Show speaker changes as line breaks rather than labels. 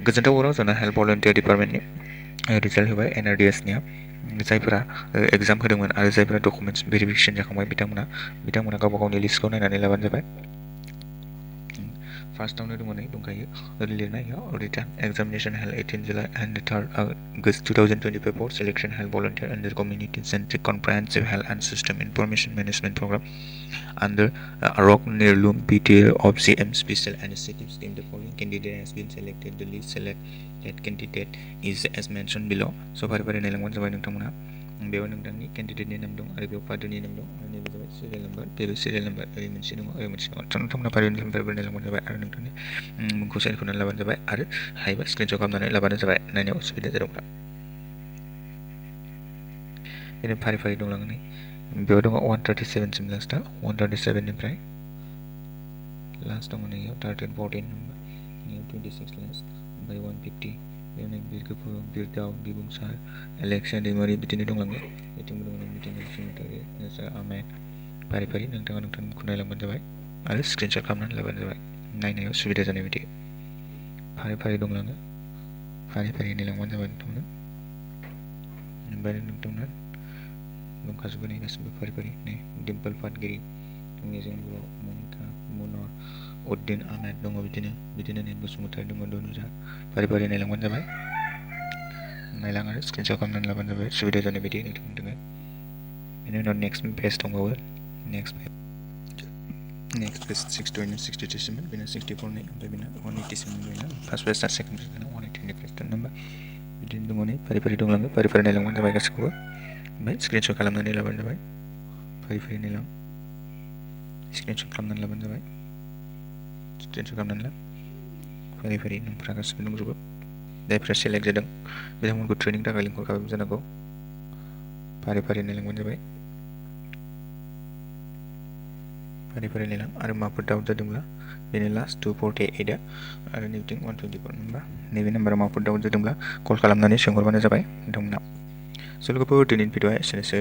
गोजोनथाव खौरां जोंना हेल्थ भलुन्टियार डिपार्टमेन्टनि रिजाल्ट होबाय NRDS-निया जायफोरा एग्जाम होदोंमोन आरो जायफोरा डकुमेन्ट्स भेरिफिकेसन जाखांबाय बिथांमोना गावबा गावनि लिस्टखौ नायनानै लाबानो जाबाय। फार्स्टआवनो दंखायो लिरनायाव return examination held 18 July and 3 August 2025 for selection health volunteer under community centric comprehensive health and system information management program under ROC Nirlum PTA of CM Special Initiative Scheme. The following candidate has been selected. The list selected candidate is as mentioned below. So फारि नायलांबानो जाबाय नोंथांमोना बेयाव नोंथांनि केन्डिडेटनि नाम दं आरो बेयाव फादारनि नाम दं आरो नैबे जाबाय सिरियेल नाम्बार बेबो सिरियेल नाम्बार ओरै मोनसे दङ ओरै मोनसे दङ नोंथांमोना फारि नायलांबानो जाबाय आरो नोंथांनि मुंखौ सायख'नानै लाबानो जाबाय आरो हायोबा स्क्रिनशट खालामनानै लाबानो जाबाय नायनायाव उसुबिदा जादोंब्ला बिदिनो फारि दंलाङो बेयाव दङ 137 सिम लास्टआ 137 निफ्राय लास्ट दङ नैयाव 13 14 नम्बर नैयाव 26 लास्ट ओमफ्राय 150 बेयाव बिरगोफुर बिरदाव बिबुंसार एलेक्सा दैमारि बिदिनो दंलाङो बिथिंबो दङ बिदिनो बसुमतारी नाजार आहमेद फारि नोंथाङा नोंथांनि मुंखौ नायलांबानो जाबाय आरो स्क्रिनशट खालामनानै लाबानो जाबाय नायनायाव सुबिदा जानाय बायदि फारि दंलाङो फारि नायलांबानो जाबाय नोंथांमोना ओमफ्राय नोंथांमोना दंखाजोबो नै गासिबो फारि नै डिम्पल पाटगिरि जोंनि बर' मनिका मनर उद्दिन आहमेद दङ बिदिनो नै बसुमतारी दङ दनुजा फारि नायलांबानो जाबाय नायलां आरो स्क्रिनशट खालामनानै लाबानो जाबाय सुबिदा जानाय बायदि नोंथांनि थाखाय बेनि उनाव नेक्स्ट पेज दंबावो नेक्स्ट पेज 62 63 सिममोन बेना 64 नै ओमफ्राय बेना 180 सिममोन बेना फार्स्ट पेज आरो सेकेन्ड पेज 180 निफ्राय स्टार्ट नाम्बार बिदिनो दङ नै फारि दंलाङो फारि नायलांबानो जाबाय गासैखौबो ओमफ्राय स्क्रिनशट खालामनानै लाबानो जाबाय फारि नायलां स्क्रिनशट खालामनानै लाबानो जाबाय स्क्रिनशट खालामनानै ला फारि नोंफ्रा गासिबो दंजोबो जायफ्रा सेलेक्ट जादों बिथांमोनखौ ट्रेनिंनि थाखाय लिंहरखाबायबो जानांगौ फारि नायलांबानो जाबाय फारि नायलां आरो माबाफोर डाउट जादोंब्ला बेनो लास्ट 248 आरो नैबिथिं 124 नम्बर नैबे नाम्बाराव माबाफोर डाउट जादोंब्ला कल खालामनानै सोंहरबानो जाबाय नोंथांमोना स' लोगोफोर दिनैनि भिडिअ'आ एसेनोसै